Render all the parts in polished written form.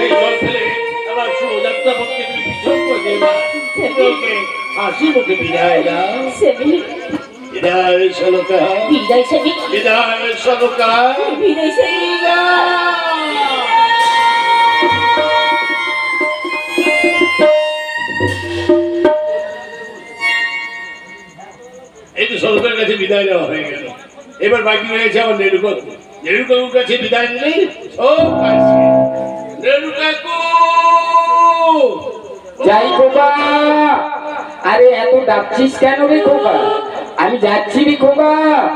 চোখে জল ফেলে আবার শোভাযাত্রা পথকে তুমি পিছন করে দেবা। তোকে হাসি মুখে বিদায় দাও। বিদায় সলোকা, বিদায় সেবিক, বিদায় সলোকা, বিদায় সেবিক। এই তো সলোকার কাছে বিদায় দেওয়া হয়ে গেল। এবার বাকি রয়েছে আমার নেড়ুকাকু। নেড়ুকাকুর কাছে বিদায় নিলেই সব কাজ শেষ। নেড়ুকাকু যাই খোকা। আরে এত ডাকছিস কেন রে খোকা? আমি যাচ্ছি রে খোকা।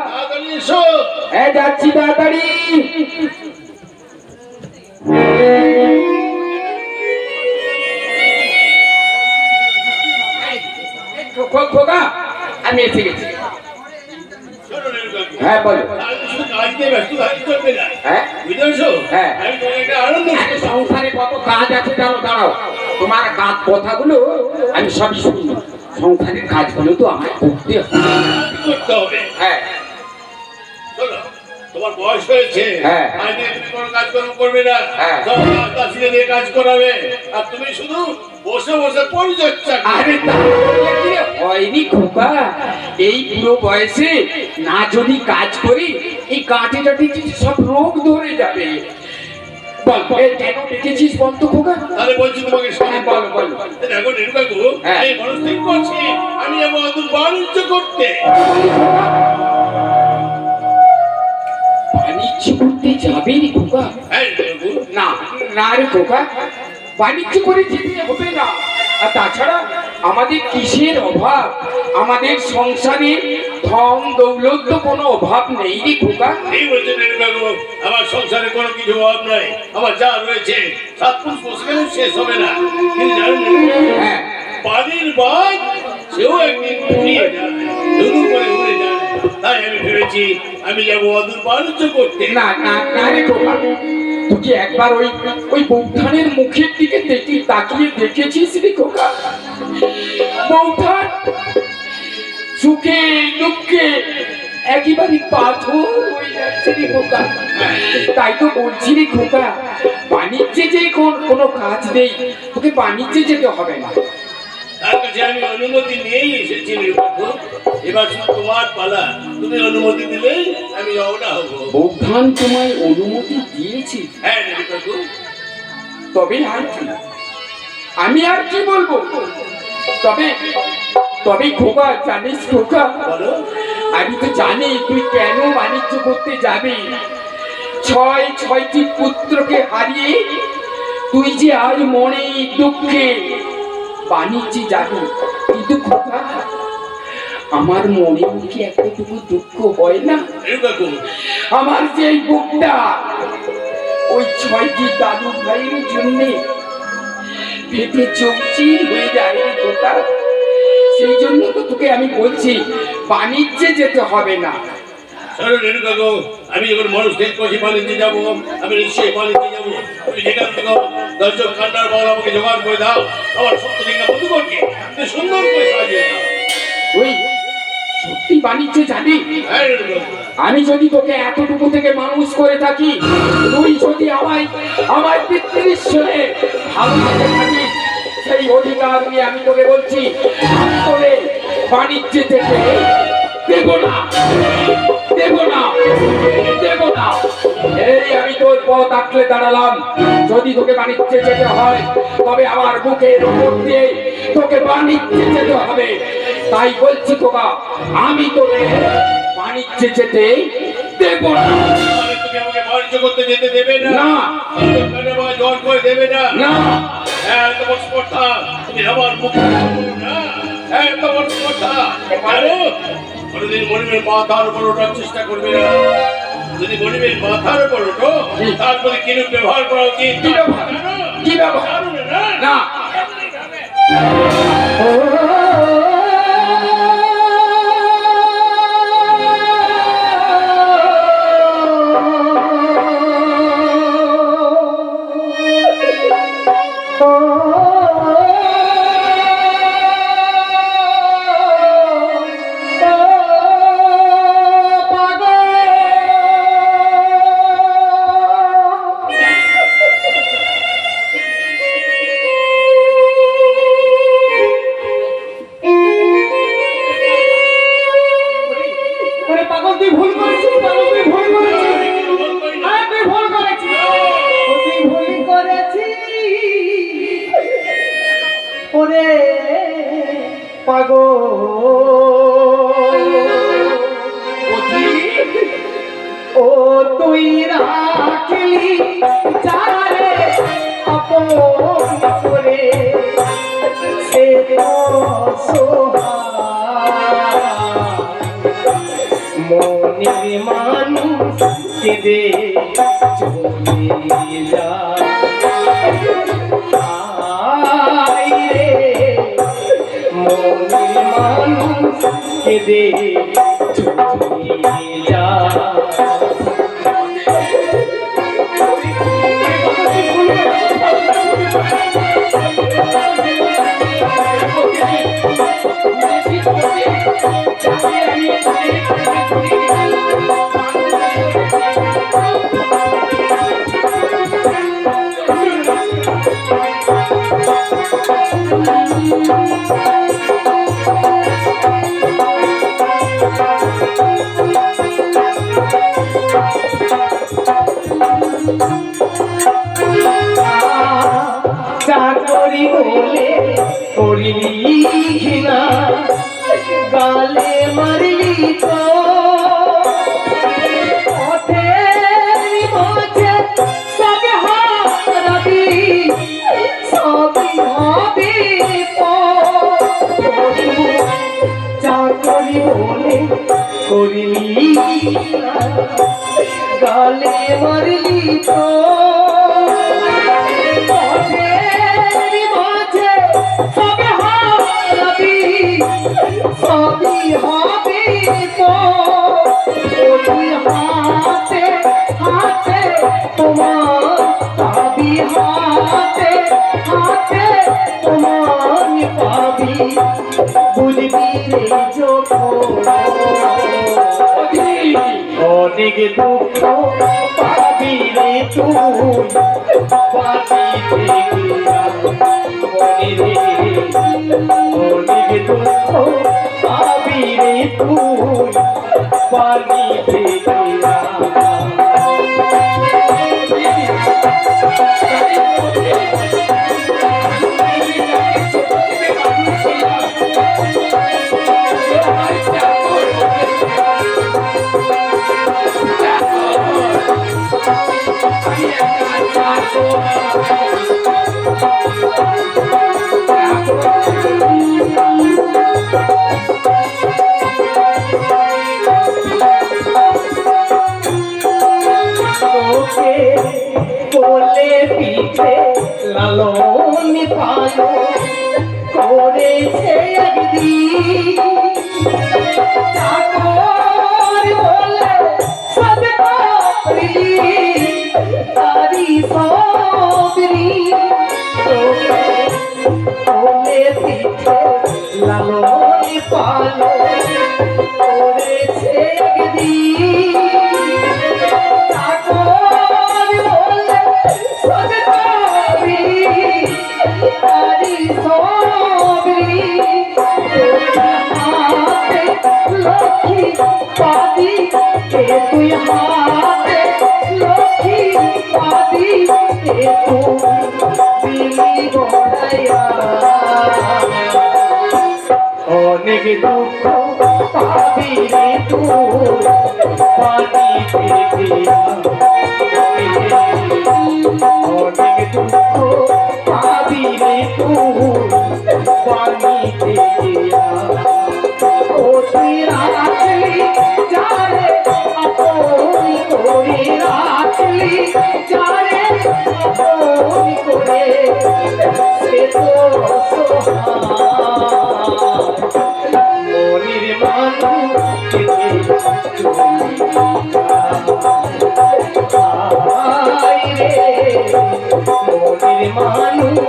তাড়াতাড়ি এসো। হ্যাঁ যাচ্ছি তাড়াতাড়ি। খোকা আমি এসে গেছি। শোনো নেড়ুকাকু, হ্যাঁ বলো। তাহলে শুধু কাজ নিয়ে ব্যস্ত থাকতে চলবে না। হ্যাঁ বুঝেছো? হ্যাঁ। আমি তোমাকে একটা আনন্দ আরে সংসারে কত কাজ আছে জানো? দাঁড়াও, তোমার কাজ কথাগুলো আমি সবই শুনি। সংসারের কাজগুলো তো আমার করতে হবে। করতে হবে। হ্যাঁ শোনো, তোমার বয়স হয়েছে, হ্যাঁ। আজকে তুমি কোনো কাজকর্ম করবে না, হ্যাঁ। সব কাজকাজীকে দিয়ে কাজ করাবে, আর তুমি শুধু বসে বসে পরিচর্যা করবে। আরে তা বললে কি রে? হয়নি খোকা, এই বুড়ো বয়সে না যদি কাজ করি এই কাঁটে টাটি সব রোগ ধরে যাবে। বল এই কেন ডেকেছিস বল তো খোকা? তাহলে বলছি তোমাকে হ্যাঁ, বলো বলো। দেখো নির্বাকু, হ্যাঁ। এই মানুষ ঠিক করছি আমি যাবো অদূর বাণিজ্য করতে। বাণিজ্য করতে যাবে রে খোকা? হ্যাঁ নির্বাকু, না না রে খোকা, বাণিজ্য করে যেতে হবে না। আর তাছাড়া আমাদের কিসের অভাব? আমাদের সংসারে ধন দৌলত তো কোনো অভাব নেই রে খোকা। এই বলছে নির্বাকু, আমার সংসারে কোনো কিছু অভাব নাই, আমার যা রয়েছে সাত পুরুষ বসলেও শেষ হবে না। কিন্তু জানেন নির্বাকু, হ্যাঁ পানির বাঘ সেও একদিন ফুরিয়ে যাবে, নতুন করে উড়ে যাবে। তাই আমি ভেবেছি আমি যাবো অদূর বাণিজ্য করতে। না না না রে খোকা, তুই কি একবার ওই ওই বৌঠানের মুখের দিকে তাকিয়ে দেখেছিস রে খোকা? বৌঠান সুখে দুঃখে একেবারে পাথর হয়ে যাচ্ছে রে খোকা। তাই তো বলছি রে খোকা, বাণিজ্যে যে কোনো কাজ নেই, তোকে বাণিজ্যে যেতে হবে না। তার কাছে আমি অনুমতি নিয়েই এসেছি নির্বাচন। এবার শুধু তোমার পালা, তুমি অনুমতি দিলেই আমি রওনা হবো। বৌঠান তোমায় অনুমতি দিয়েছি? হ্যাঁ নির্বাচন। তবে আর কি, আমি আর কি বলবো? তবে তবে খোকা জানিস খোকা, বলো। আমি তো জানি তুই কেন বাণিজ্য করতে যাবি। ছয়টি পুত্রকে হারিয়ে তুই যে আজ মনে দুঃখে বাণিজ্যে যাবি, কিন্তু খোকা আমার মনে কি এতটুকু দুঃখ হয় না? নির্বাচন, আমার যে এই বুকটা ওই 6টি দাদু ভাইয়ের জন্য পেটে চৌচির হয়ে যায় রে খোকা। সেই জন্য তো তোকে আমি বলছি বাণিজ্যে যেতে হবে না। শোনো নির্বাচন, আমি যখন মানুষ ঠিক করছি বাণিজ্যে যাবো, আমি নিশ্চয়ই বাণিজ্যে যাবো। তুমি যেখান থেকে 10 জন কান্নার বল আমাকে জোগাড় করে দাও, আমার 70 মধু করছি সুন্দর করে সাজিয়ে দাও। ওই সত্যি বাণিজ্যে যাবি? হ্যাঁ নির্বাচন। আমি যদি তোকে এতটুকু থেকে মানুষ করে থাকি, তুই যদি আমার পিতৃশ্বরে ভালোবাসে থাকিস, সেই অধিকার নিয়ে আমি তোকে বলছি আমি তোকে বাণিজ্যে যেতে দেব না, দেব না, দেব না। এই আমি তোর পথ আঁকলে দাঁড়ালাম। যদি তোকে বাণিজ্যে যেতে হয় তবে আমার বুকের উপর দিয়ে তোকে বাণিজ্যে যেতে হবে। তাই বলছি খোকা, আমি তোকে বাণিজ্যে যেতে দেব না। মানে তুমি আমাকে বাণিজ্য করতে যেতে দেবে না? না। কেন আমাকে জোর করে দেবে না? না হ্যাঁ তোমার স্পর্ধা, তুমি আমার মুখে বলো না। হ্যাঁ তোমার স্পর্ধা, পারো? কোনোদিন মনিবের মাথার উপর ওঠার চেষ্টা করবে না। যদি মনিবের মাথার উপর ওঠো, তারপরে কিরূপ ব্যবহার করা উচিত কি ব্যবহার? কি ব্যবহার? জানো না? না। ওরে পাগল ও তুই রাখলি যারে আপন করে সে তো মনের মানুষ কেঁদে চলে যায় রে মনের মানুষ কেঁদে চলে যায় চাকরি বলে করিলি ঘৃণা গালে মারলি তো পথের মাঝে সবে হারাবি সবই হবে চাকরি বলে করিলি ঘৃণা গালে মারলি তো সবই হবে হাতে হাতে তোমার পাবি হাতে হাতে তোমার পাবি বুঝবি রে যখন অনেক দুঃখ পাবি রে তুই পাবি অনেক দুঃখ পাবি রে তুই পাবি কোলে পিঠে লালন পালো করেছে একদিন চাকর বলে সব করলি তারি সবরি কোলে পিঠে লালন পালো করেছে একদিন পাদি তুই হাতে লক্ষ্মী পাদি তুই গড়াইয়া অনেক দুঃখ পাবি রে তুই পাদি অনেক দুঃখ পাবি রে তুই পানি ও তুই রাখলি যারে আপন করে রাখলি যারে আপন করে সে তো মনির মানুষ মনির মানুষ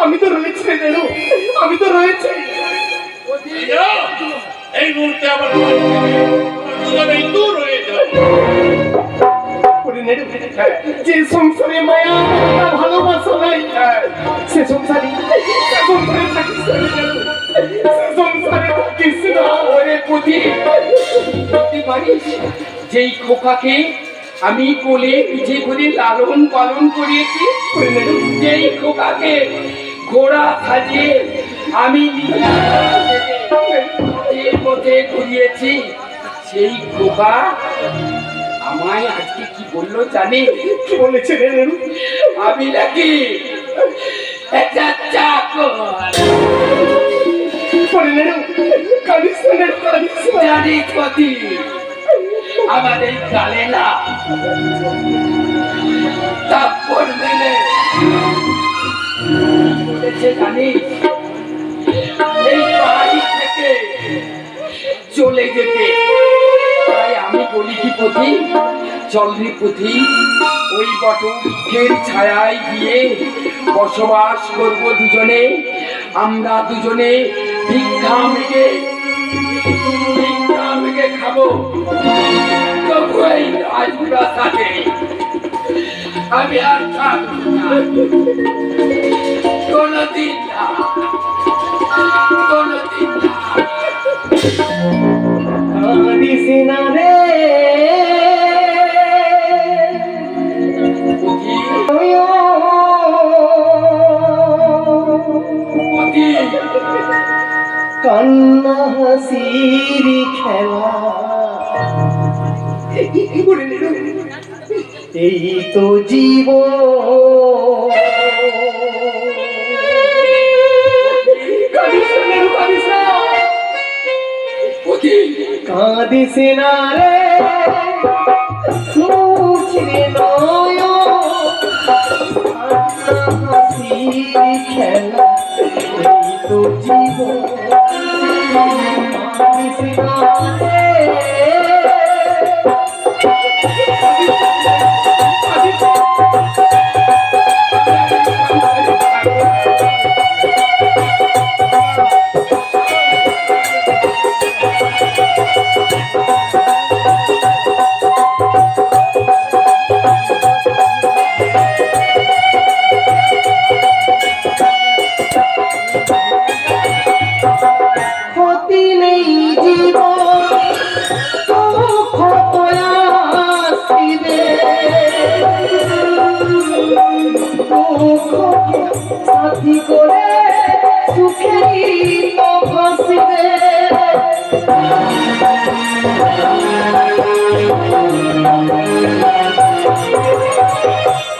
আমি তো রয়েছে আমি তো রয়েছে এই মুহূর্তে আমার দুজনেই দূর হয়ে যাও নেড়ু, যে সংসারে মায়া মমতা ভালোবাসা নাই, সে সংসারে থাকিস না রে নেড়ু, সে সংসারে থাকিস না। ওরে পুতি পারিস যেই খোকাকে আমি কোলে পিঠে করে লালন পালন করিয়েছি, যেই খোকাকে ঘোড়া সাজিয়ে আমি পথে ঘুরিয়েছি, সেই খোকা আমায় আজকে কি বললো জানি? কি বলেছে রে নেড়ু? আমি নাকি একটা চাকর। পরে নেড়ু, কাঁদিস না নেড়ু, কাঁদিস না। জানিস পতি আমাদের গালে না তারপর মেলে বলেছে জানিস এই বাড়ি থেকে চলে যেতে। তাই আমি বলি কি পথি, চল রে পথি, ওই বটবৃক্ষের ছায়ায় গিয়ে বসবাস করব দুজনে। আমরা দুজনে ভিক্ষা মেঘে খাবো। তবু এই রাজপ্রাসাদে আমি আর থাকবো না, কোনদিন না, কোনদিন না। কাঁদিস না রে কান্না হাসির খেলা, এই তো জীবন। কাঁদিস না রে মুছরে নয়ন, কান্না হাসির খেলা, এই তো জীবন। কাঁদিস না রে ক্ষতি নেই জীবন, দুঃখ তো আসিবে, দুঃখ সাথী করে সুখেই তো হাসিবে।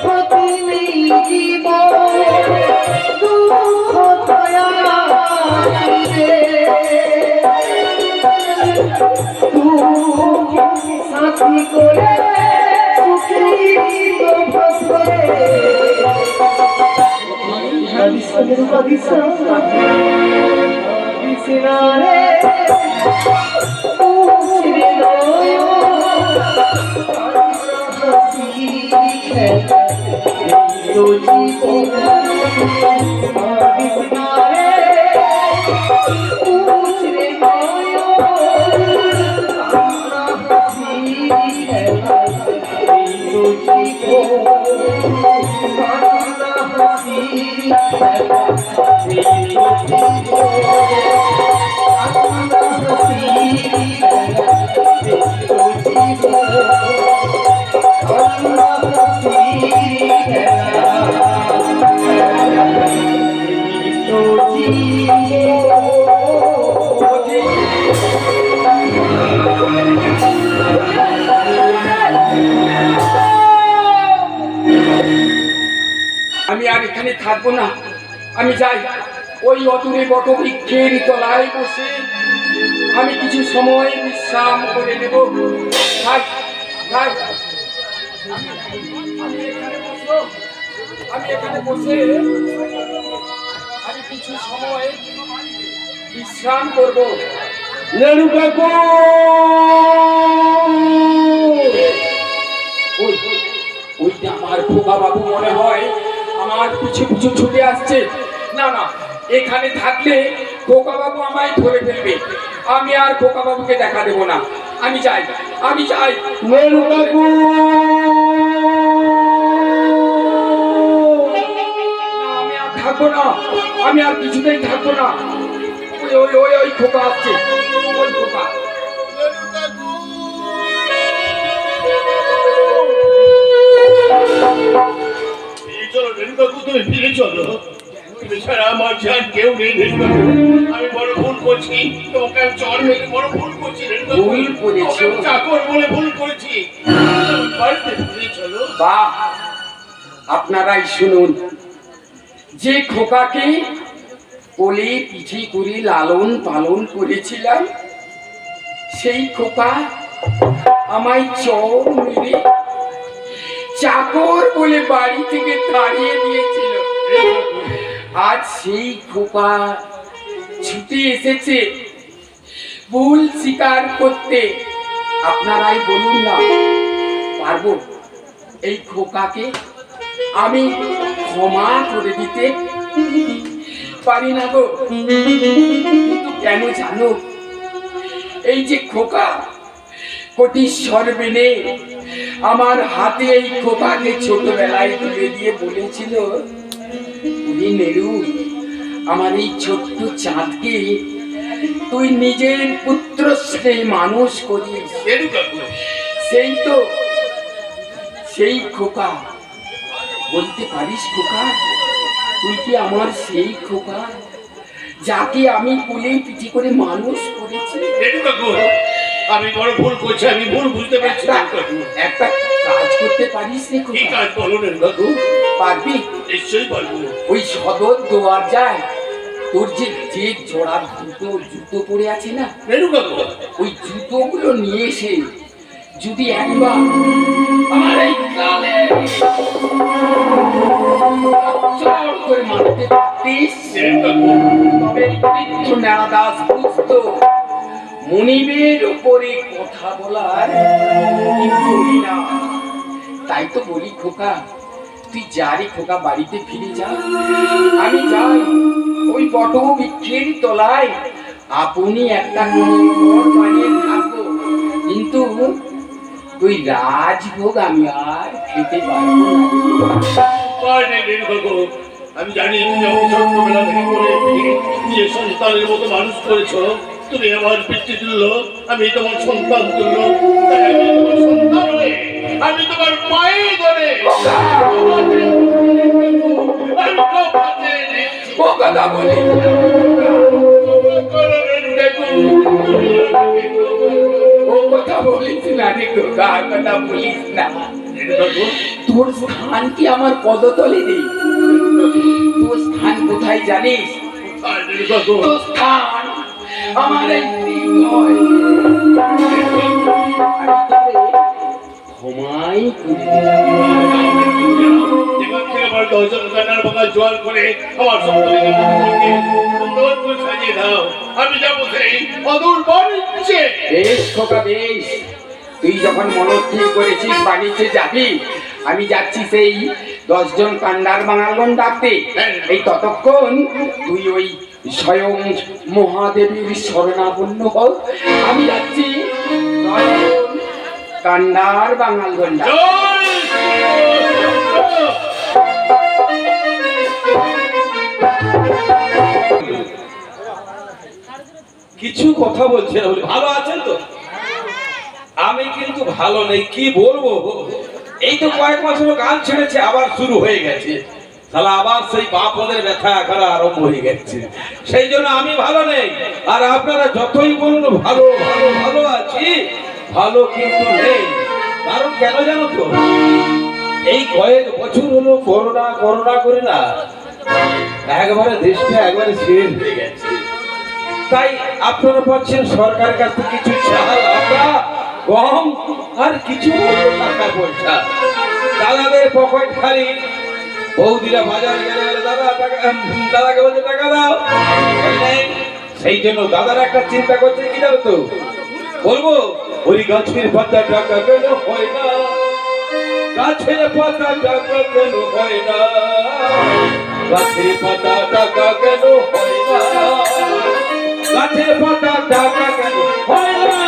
ক্ষতি নেই জীবন, দুঃখ তো আসিবে, সাথী করে সুখেই তো হাসবে। কাঁদিস না রে, কাঁদিস না রে মুছরে নয়ন, কান্না হাসির খেলা, এই তো জীবন। কাঁদিস না রে মুছরে নয়ন, কান্না হাসির খেলা, এই তো জীবন। কান্না হাসির খেলা, এই তো জীবন। কান্না হাসির খেলা, এই তো জীবন। কান্না হাসির খেলা, এই তো জীবন। আমি আর এখানে থাকবো না, আমি যাই ওই অদূরে বটবৃক্ষের তলায় বসে আমি কিছু সময় বিশ্রাম করে নেব। থাক, থাক। আমি এখানে বসে আমি কিছু সময় বিশ্রাম করব। নেড়ু কাকু, ওইটা আমার খোকা বাবু মনে হয় আমার পিছু পিছু ছুটে আসছে। না না, এখানে থাকলে খোকা বাবু আমায় ধরে ফেলবে। আমি আর খোকা বাবুকে দেখা দেবো না। আমি যাই, আমি যাই। নেড়ু কাকু। থাকবো না, আমি আর কিছুতেই থাকবো না। ওই ওই ওই ওই খোকা আসছে, ওই খোকা। ফিরে চলো রেণুকাকু, তুমি ফিরে চলো। তুমি ছাড়া আমার যার কেউ নেই রেণুকাকু। আমি বড় ভুল করছি, তোমাকে আমি চর মেরে বড় ভুল করছি রেণুকাকু। ভুল করেছো? তোমাকে আমি চাকর বলে ভুল করেছি। বাড়িতে ফিরে চলো। বাহ, আপনারাই শুনুন, যে খোকাকে কোলে পিঠে করে লালন পালন করেছিলাম, সেই খোকা আমায় চর মেরে চাকর বলে বাড়ি থেকে তাড়িয়ে দিয়েছিল। আজ সেই খোকা ছুটে এসেছে ভুল স্বীকার করতে। আপনারাই বলুন না, পারবো এই খোকাকে আমি ক্ষমা করে দিতে? পারি না গো। কিন্তু কেন জানো, এই যে খোকা কোটিশ্বর বেনে আমার হাতে এই খোকাকে ছোটবেলায় তুলে দিয়ে বলেছিল, তুই নেরু, আমার এই ছোট্ট চাঁদকে তুই নিজের পুত্র স্নেহে মানুষ করিস। রেণুকাকু, সেই তো সেই খোকা। বলতে পারিস খোকা, তুই কি আমার সেই খোকা যাকে আমি কোলে পিঠে করে মানুষ করেছি? রেণুকাকু, আমি বড় ভুল করছি, আমি ভুল বুঝতে পারছি রেণুকাকু। একটা কাজ করতে পারিস রে কি খোকা? কাজ বলো রেণুকাকু? পারবি? নিশ্চয়ই পারবো। ওই সদর দোয়ার যায়, তোর যে যে জোড়া জুতো পরে আছে না, রেণুকাকু, ওই জুতোগুলো নিয়ে এসে যদি একবার আমার এই গালে চড় করে মারতে পারতিস, রেণুকাকু, তবে এই বৃদ্ধ নারাদাস বুঝতো মনিবের উপরে কথা বলার কি বলি না। তাই তো বলি খোকা, তুই যা রে খোকা, বাড়িতে ফিরে যা। আমি যাই ওই বট বৃক্ষের তলায় আপনি একটা ঘর বানিয়ে থাকবো, কিন্তু তুই রাজভোগ আমি আর খেতে পারবো না। ভয় নেই রেণুকাকু। আমি জানি তুমি আমাকে ছোট্টবেলা থেকে করে নিজের সন্তানের মতো মানুষ করেছো। তুমি আমার পিতৃতুল্য, আমি তোমার সন্তান তুল্য। তাই আমি তোমার সন্তান হয়ে, আমি তোমার পায়ে ধরে আমি ক্ষমা চেয়ে নিচ্ছি। ও কথা বলি ও কথা বলিস না রে খোকা, কথা বলিস না। তোর স্থান কি আমার পদতলে নেই? তোর স্থান কোথায় জানিস? তোর স্থান আমার এই হৃদয়। আমি তোরে ক্ষমাই করে আমি যাবো সেই অদূর বাণিজ্যে। বেশ খোকা বেশ, তুই যখন মনস্থির করেছিস বাণিজ্যে যাবি, আমি যাচ্ছি সেই 10 জন কান্ডার বাঙালগণ ডাকতে। এই ততক্ষণ তুই ওই স্বয়ং মহাদেবীর শরণাপন্ন হোক। আমি যাচ্ছি 10 জন কান্ডার বাঙালগণ ডাকতে। জয় কিছু কথা বলছে না বলে ভালো আছেন তো? আমি কিন্তু ভালো নেই, কি বলবো। এই তো কয়েক মাস হলো গান ছেড়েছে, আবার শুরু হয়ে গেছে। তাহলে আবার সেই বাপদের ব্যথা এখানে আরম্ভ হয়ে গেছে। সেই জন্য আমি ভালো নেই। আর আপনারা যতই বলুন ভালো ভালো ভালো আছি, ভালো কিন্তু নেই। কারণ কেন জানো তো, এই কয়েক বছর হলো করোনা করোনা করে না একবারে দেশটা একবারে শেষ হয়ে গেছে। তাই আপনারা পাচ্ছেন সরকারের কাছ থেকে কিছু চাল, আমরা গম আর কিছু টাকা পয়সা। দাদাদের পকেট খালি। বৌদিরা বাজারে গেলে বলে, দাদা টাকা, দাদাকে বলছে টাকা দাও, নেই। সেই জন্য দাদারা একটা চিন্তা করছে কি জানো তো, বলবো ওই গাছের পাতা টাকা কেন হয় না, গাছের পাতা টাকা কেন হয় না, গাছের পাতা টাকা কেন হয় না, গাছের পাতা টাকা কেন হয় না।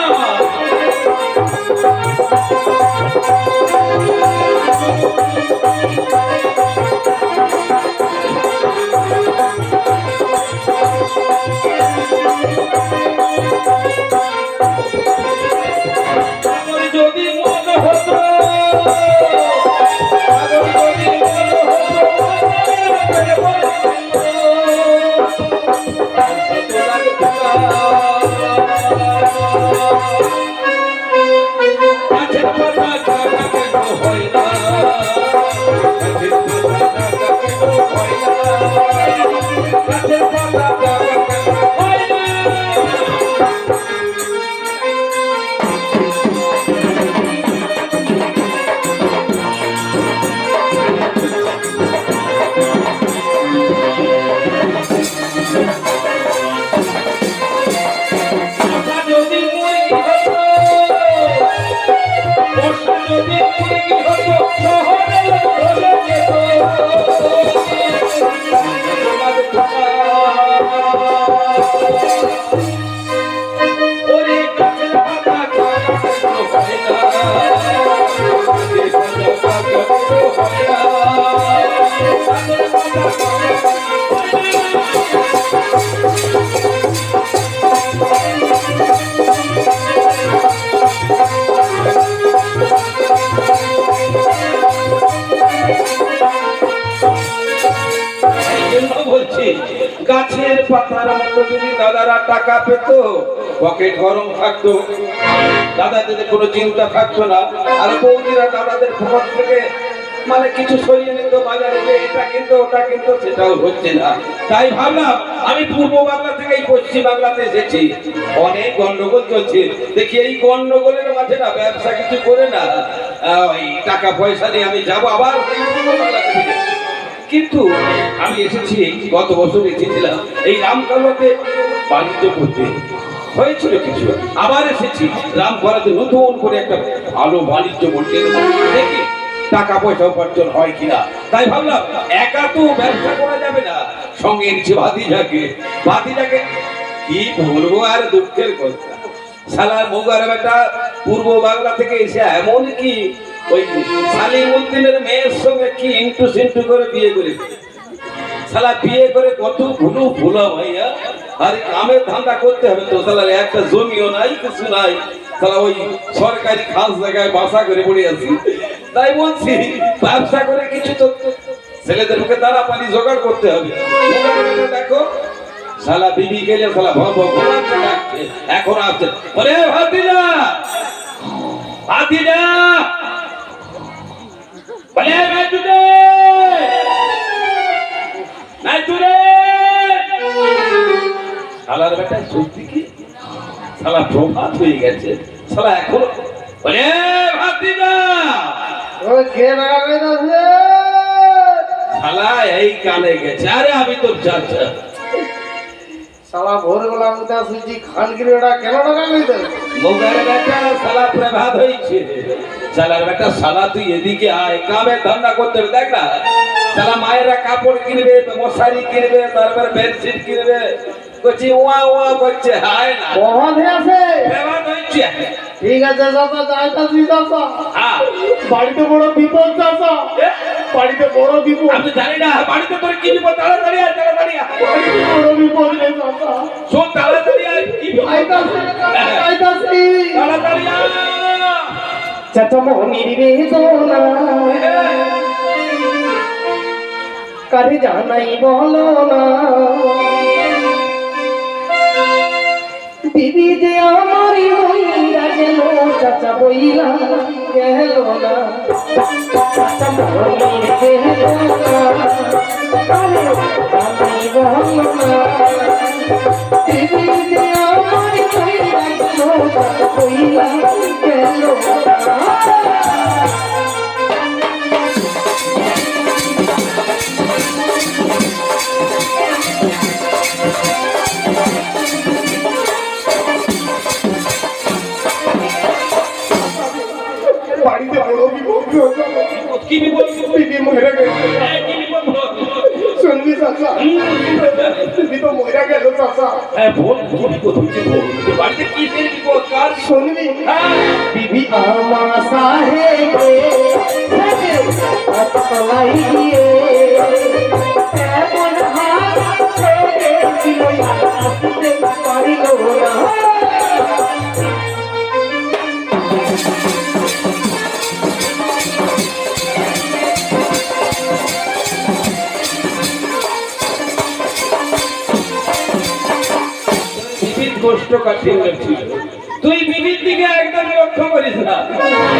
গাছের পাতার মতো যদি দাদারা টাকা পেত, পকেট গরম থাকতো, দাদাদের কোনো চিন্তা থাকতো না, আর বৌদিরা দাদাদের পকেট থেকে মানে কিছু সরিয়ে নিত বাজারে, যে এটা কিন্তু ওটা কিন্তু, সেটাও হচ্ছে না। তাই ভাবলাম আমি পূর্ব বাংলা থেকে এই পশ্চিম বাংলাতে এসেছি, অনেক গন্ডগোল চলছে, দেখি এই গন্ডগোলের মাঝে না ব্যবসা কিছু করে না ওই টাকা পয়সা নিয়ে আমি যাবো আবার এই পূর্ব বাংলাতে ফিরে। কিন্তু আমি এসেছি, গত বছর এসেছিলাম এই রামকালাতে বাণিজ্য করতে, হয়েছিল কিছু, আবার এসেছি রামপাড়াতে নতুন করে একটা ভালো বাণিজ্য করতে, দেখি টাকা পয়সা উপার্জন হয় কিনা। তাই ভাবলাম একা তো ব্যবসা করা যাবে না, সঙ্গে এনেছি ভাতিজাকে কি বলবো আর দুঃখের কথা, শালা মুগার বেটা পূর্ব বাংলা থেকে এসে এমন কি ওই সালিমউদ্দিনের মেয়ের সঙ্গে কি ইন্টু সিন্টু করে বিয়ে করে, শালা বিয়ে করে কত ভুলো ভাইয়া, আর কামের ধান্দা করতে হবে তো, শালা একটা জমিও নাই কিছু নাই, শালা ওই সরকারি খাস জায়গায় বাসা করে পড়ে আছি। তাই বলছি ব্যবসা করে কিছু তো ছেলেদের মুখে দাঁড়া পানি জোগাড় করতে হবে। দেখো শালা বিবি গেলে শালা ভব ডাকছে, এখন আসছে বলে ভাতিজা ভাতিজা বলে নাইতুরে নাইতুরে, শালার বেটা সত্যি কি শালা প্রভাত হয়ে গেছে, শালা এখন বলে ভাতিজা শালা এই কানে গেছে। আরে আমি তো চাচা সালা ভোরবেলা উঠা সুজি খানগিরি ওটা কেন লাগালি তো মোগার বেটা শালা প্রভাত হয়েছে, শালার বেটা শালা তুই এদিকে আয়, কামের ধান্দা করতে হবে। দেখ না শালা মায়েরা কাপড় কিনবে, মশারি কিনবে, তারপরে বেডশিট কিনবে, করছি ওয়া ওয়া করছে, হায় না প্রভাত আছে। প্রভাত হয়েছে। ঠিক আছে চাচা, যাইতাছি চাচা, হ্যাঁ বাড়িতে বড় বিপদ চাচা, বাড়িতে বড় বিপদ। আমি জানি না বাড়িতে তোর কি বিপদ, তাড়াতাড়ি আয় তাড়াতাড়ি আয়, বাড়িতে বড় বিপদ রে চাচা। শোন তাড়াতাড়ি আয়, কি বিপদ? যাইতাছি চাচা, যাইতাছি। তাড়াতাড়ি আয়। চাচা মনির বেদনা কারে জানাই বলো না, বিবি যে আমার বইরা গেল, চাচা বইলা গেল না, চাচা মনির বেদনা কারে জানাই বলো না, বিবি যে আমার বইরা গেল, চাচা বইলা গেল না। বাড়িতে বড় বিপদ, কি বিপদ? বিবি মরে গেছে। কি বিপদ হলো? শুনবি চাচা, বিবি তো মরে গেল চাচা। হ্যাঁ বল, কি বিপদ হয়েছে বল, তোর বাড়িতে কি বিপদ, কার বিপদ? শুনবি হ্যাঁ বিবি আমার সাহেবে তলাই দিয়ে এমন হাত ছেড়েছিল, আসতে পারিল না। বিবির কোষ্ঠকাঠিন্য ছিল, তুই বিবির দিকে একদম লক্ষ্য করিস না,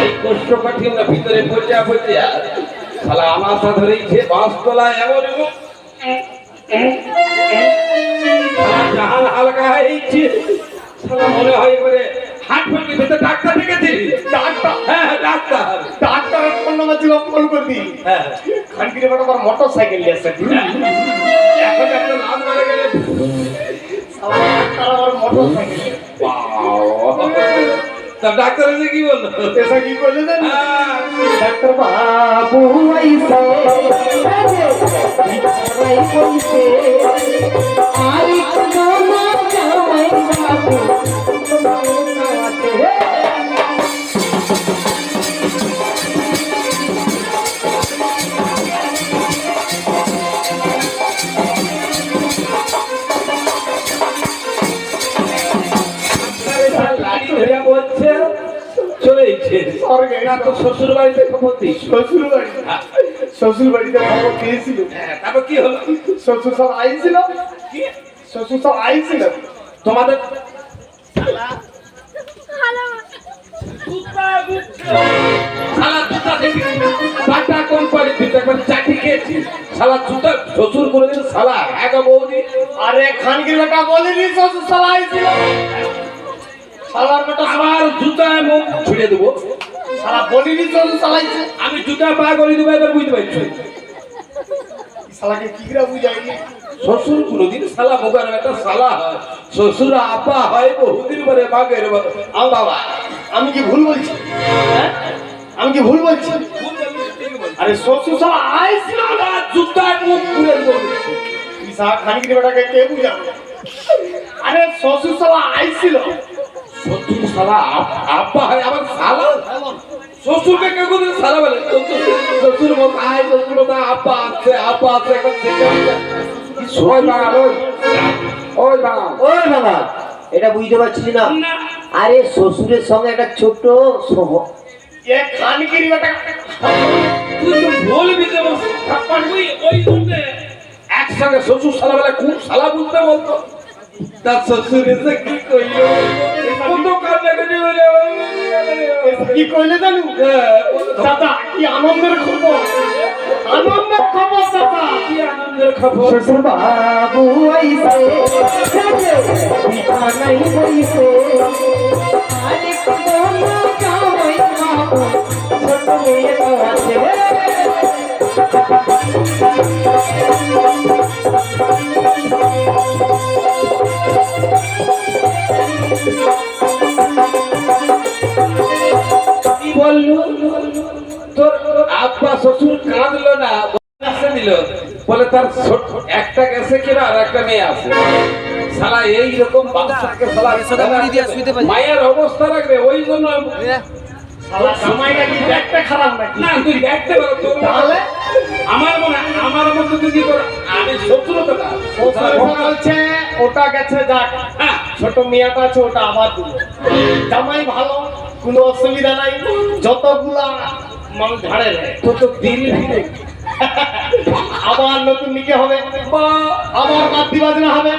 এই কোষ্ঠকাঠিন্য ভিতরে পচা পচা শালা আমাশা ধরেছে বাঁশতলায়, এমন এমন শালা জাহান হালকা হয়েছে, শালা মনে হয় করে হাট ফেলবি, তো ডাক্তার ডেকেছিস? ডাক্তার? হ্যাঁ ডাক্তার। ডাক্তারের ফোন নাম্বার ছিল, ফোন করবি। হ্যাঁ খানকিরে বড় আমার মোটর সাইকেল নিয়ে আসছে, এখন একটা লাল মারা গেলে ডাক্তার আমার মোটর সাইকেল। তা ডাক্তার এসে কি বললো? এসা কি করলে জানি? হ্যাঁ, ডাক্তার বাবু আইসে ভিতরে কইছে, আরে কোন জামাই বাবু তোমাতে লাঠি ধরে বলছে চলে এসেছে। স্বর্গে। না তো শ্বশুর বাড়িতে খবর দিস? শ্বশুর বাড়ি, শ্বশুর বাড়িতে খবর দিয়েছিল, হ্যাঁ, তারপর কি হলো? শ্বশুর সব আইছিল, কি? শ্বশুর সব আইছিল। তোমাদের শালা জুতা দেখি বাটা কোম্পানি তুই একবার চাকরি খেয়েছি শালা জুতা শ্বশুর করে দিল শালা একা বৌদি আরে খানকির বেটা বলেনি শ্বশুর সব আইছিল, শালার বেটা আমার জুতায় মুখ ছুড়ে দেবো শালা বলিনি শ্বশুর সব আইছে। আমি জুতা পা করে দেবো এবার বুঝতে পারছো শালাকে কি করে বুঝাইনি? শ্বশুর কোনোদিন শালা মুখের একটা শালা হয় শ্বশুর আপা হয় বহুদিন পরে বাঘের আও বাবা, আমি কি ভুল বলছি? হ্যাঁ, আমি কি ভুল বলছি? আরে শ্বশুর সব আইছিল, আমার জুতায় মুখ পুড়ে দেবো ঈশা খানকির বেটাকে কে বুঝাবে? আরে শ্বশুর সব আইছিল, শ্বশুর শালা আপা হয় আমার শালা শ্বশুরকে কেউ কোনদিন শালা বলে শ্বশুর মশাই শ্বশুর মশাই আপা আছে এখন থেকে ওই বাঙাল, ওই বাঙাল, ওই বাবা, এটা বুঝতে পারছিস না? আরে শ্বশুরের সঙ্গে একটা ছোট্ট এ খানকির বেটা তুই তো বলবি যে তুই ওই জন্য একসঙ্গে শ্বশুর শালা বলে খুব শালা বুঝতে বলতো তার শ্বশুর এসে কি কইলো কত কান্নাকাটি হলো কি কইলে জানু? দাদা কি আনন্দের খবর, আনন্দের খবর দাদা। কি আনন্দের খবর শ্বশুর বাবু আইছে পিঠা নাই বইছে আরে কোন যাওই বাবু ছোট মেয়ে তো আছে কি বললো তোর আব্বা শ্বশুর কাঁদলো না বসে দিল বলে তার একটা গেছে কিনা আর একটা মেয়ে আছে শালা এইরকম বাচ্চাকে শালা মায়ের অবস্থা রাখবে ওই জন্য শালা জামাইটা কি দেখতে খারাপ নাকি? না তুই দেখতে পারো তোর তাহলে আমার মতো যদি তোর আমি শত্রুতা না শ্বশুর বলছে ওটা গেছে যাক, হ্যাঁ ছোট মেয়েটা আছে ওটা আবার দিল। জামাই ভালো, কোনো অসুবিধা নাই, যতগুলা মানুষ ঝাড়ে নেয়। তোর তো দিল ভিড়ে আবার নতুন নিকে হবে, আবার বাদ্যি বাজনা হবে,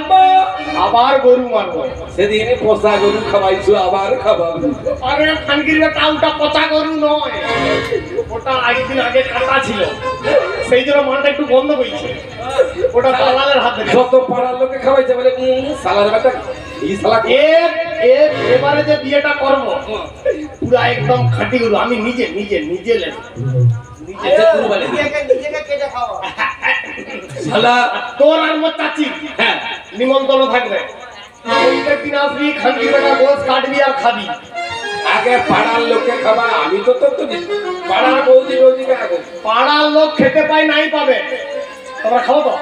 আবার গরু মারবো। সেদিনে পোষা গরু খাওয়াইছো আবার খাওয়াবো আরে খানকির বেটা ওটা পচা গরু নয়, ওটা একদিন আগে কাটা ছিল, সেই জন্য মানটা একটু বন্ধ করেছে, ওটা দালালের হাতে গেছে। যত পাড়ার লোকে খাওয়াইছে বলে সালার বেটা এই শালা এবারে যে বিয়েটা করবো পুরা একদম খাঁটি গরু, আমি নিজে নিজে নিজে লেবো, এসে গরু বলে শালা তোর আর মোর চাচি হ্যাঁ নিমন্ত্রণ থাকবে, প্রত্যেক দিন আসবি, খানকির বেটা গোস কাটবি আর খাবি। আগে পাড়ার লোককে খাবা আমি তো তোর তো পাড়ার বৌদিকে আগে পাড়ার লোক খেতে পায় নাই পাবে, তোমরা খাও তো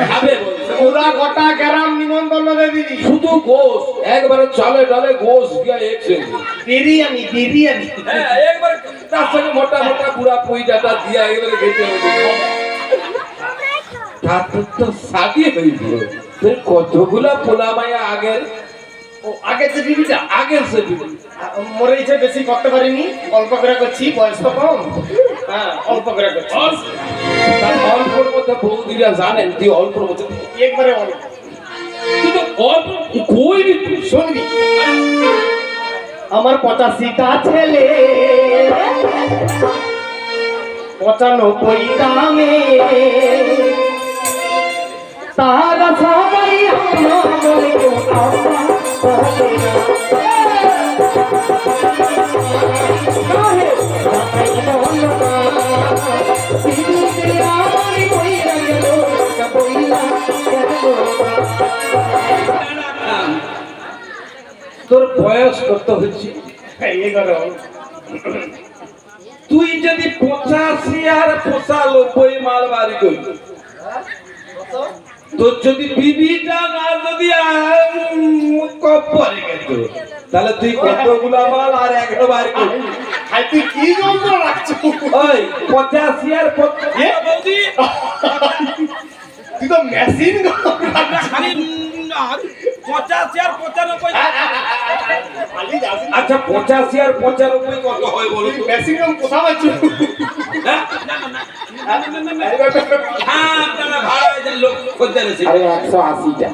খাবে বলছে পুরা গোটা গ্রাম নিমন্ত্রণ দিয়ে দিবি, শুধু গোস একবারে চলে ডলে গোস দিয়া একসঙ্গে বিরিয়ানি বিরিয়ানি। একবারে তার সঙ্গে মোটা মোটা পুরা পুইটাটা দিয়া একবারে খেতে হবে তারপর তো শাদি হইল তোর কতগুলা পোলা মায়া আগের ও আগে যে বিবিটা আগের সে বিবি। মরেছে, বেশি করতে পারিনি, অল্প করে করছি, বয়স তো কম, হ্যাঁ অল্প করে করছি, তার অল্পর মধ্যে বৌদিরা জানেন তুই অল্পর মধ্যে একবারে অল্প। তুই তো অল্প কই নি তুই শুনবি আমার 85টা ছেলে 95টা মেয়ে, তারা সবাই আমার বলে কেউ আব্বা বলে না। তোর বয়স কত হচ্ছে এই করো তুই যদি 85 আর 95 মাল বাড়ি করবি তোর যদি বিবিটা না যদি কপ পরে গেত তাহলে তুই কতগুলা মাল আর একটা বাড়ি করবি ভাই তুই কি যন্ত্র রাখছো? ওই 85 আর 95 বৌদি তুই তো মেশিন খালি 85 আর 95 খালি যাস না। আচ্ছা 85 আর 95 কত হয় বলো তো মেশিন কোথা পাচ্ছ? হ্যাঁ? না হ্যাঁ আপনারা ভাড়ায় যে লোক খদ্দের এসে আরে 180টা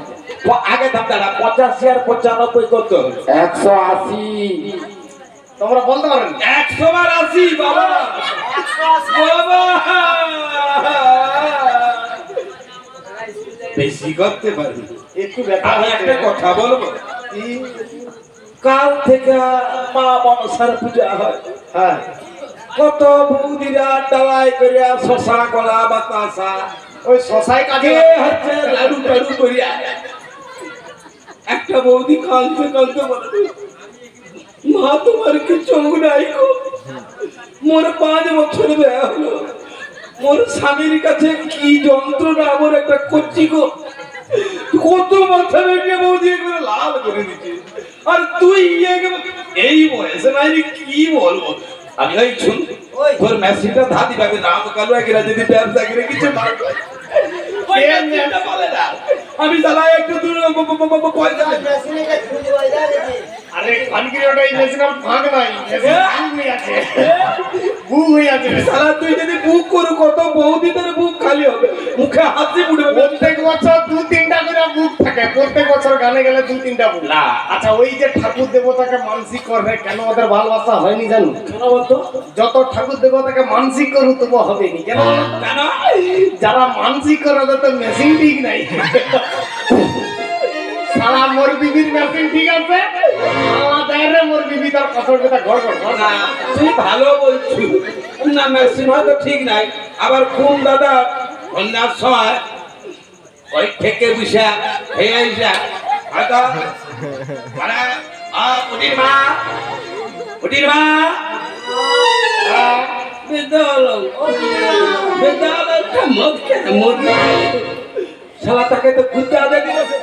আগে দাম দাঁড়া 85 আর 95 কত 180 তোমরা বলতে পারেন 100 আর 80 বাবা বাবা বেশি করতে পারি একটু ব্যাপার আমি আছে। একটা কথা বলবো কাল থেকে মা মনসার পূজা হয় হ্যাঁ কত বৌদিরা ডালাই করিয়া শশা কলা বাতাসা ওই শশাই কাজে কে হচ্ছে লাড়ু টাড়ু করিয়া একটা বৌদি কাঁদতে কাঁদতে বলে মা তোমার কি চোখ নাই গো মোর 5 বছর বিয়ে হলো মোর স্বামীর কাছে কি যন্ত্রণা আমার একটা করছি গো কত মাথা রেখে বৌদি করে লাল করে দিচ্ছে আর তুই এই বয়সে নাই কি বলবো আমি ওই শুন তোর মেসিটা ধাদি বাকি নাম কালো একরা যদি ব্যবসা করে কিছু না আমি চালাই একটু দূর পয়সা আরে কানকির ওটা এই মেশিনের ভাগ নাই মেশিন আছে বুক হয়ে আছে সারা তুই যদি বুক করু কত বহুদিনের বুক খালি হবে মুখে হাসি উঠবে প্রত্যেক বছর 2-3টা করে বুক থাকে প্রত্যেক বছর গানে গেলে 2-3টা বুক না। আচ্ছা ওই যে ঠাকুর দেবতাকে মানসিক করে কেন ওদের ভালোবাসা হয়নি জানো কেন বলতো যত ঠাকুর দেবতাকে মানসিক করু তবু হবে নি কেন কেন যারা মানসিক করে ওদের তো মেশিন ঠিক নাই সারা মোর বিবির মেশিন ঠিক আছে আল্লাহ দেয় রে মোর বিবি তার কসর কথা ঘর ঘর ঘর না তুই ভালো বলছিস না মেশিন হয়তো ঠিক নাই আবার কোন দাদা সন্ধ্যার সময় ওই থেকে বিষা হয়ে যা হয়তো মানে কুটির মা বিদ্যালয়টা মদ কেন মদ শালা তাকে তো ঘুরতে আদে দিবসে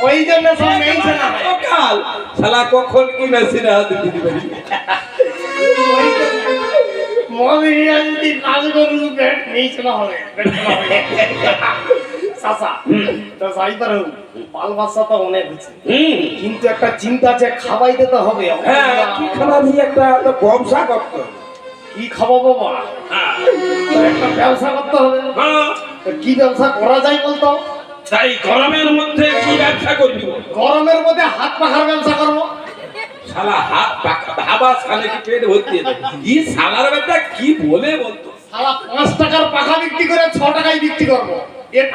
ওই জন্য সব মেনছে না কাল শালা কখন কি মেশিনে হাত দিতে পারি মনে যদি কাজ করু ব্যাট নিয়েছে না হবে সাসা তো যাই পারো ভালোবাসা তো অনেক হচ্ছে কিন্তু একটা চিন্তা আছে খাওয়াইতে তো হবে হ্যাঁ কি খাবার দিয়ে একটা ব্যবসা করতো কি খাওয়াবো বাবা তো একটা ব্যবসা করতে হবে হ্যাঁ তো কি ব্যবসা করা যায় বলতো তাই গরমের মধ্যে কি ব্যবসা করবি গরমের মধ্যে হাত পাখার ব্যবসা করবো শালা হাত ভাবাস খালে কি পেট ভর্তি এই শালার ব্যাটা কি বলে বলতো সারা 5 টাকার পাখা বিক্রি করে 6 টাকায় বিক্রি করবো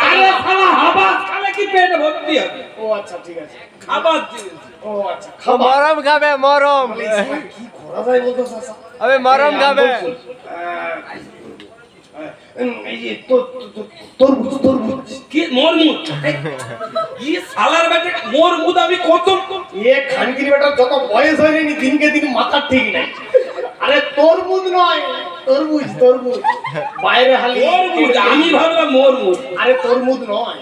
আরে শালা হাবাস খালে কি পেট ভর্তি হবে ও আচ্ছা ঠিক আছে খাবার জিনিস ও আচ্ছা খাবার মরম খাবে মরম বলে, এই সময় কি করা যায় বলতো চাচা আবে মরম খাবে এই যে তরমুজ কি মোর মুদ এই শালার ব্যাটা মোর মুদ আমি কত এ খানকির বেটার যত বয়স হয়নি দিনকে দিন মাথার ঠিক নাই আরে তরমুজ নয় তরমুজ বাইরে হালি মোর মুদ আমি ভাবলাম মোর মুদ আরে তরমুজ নয়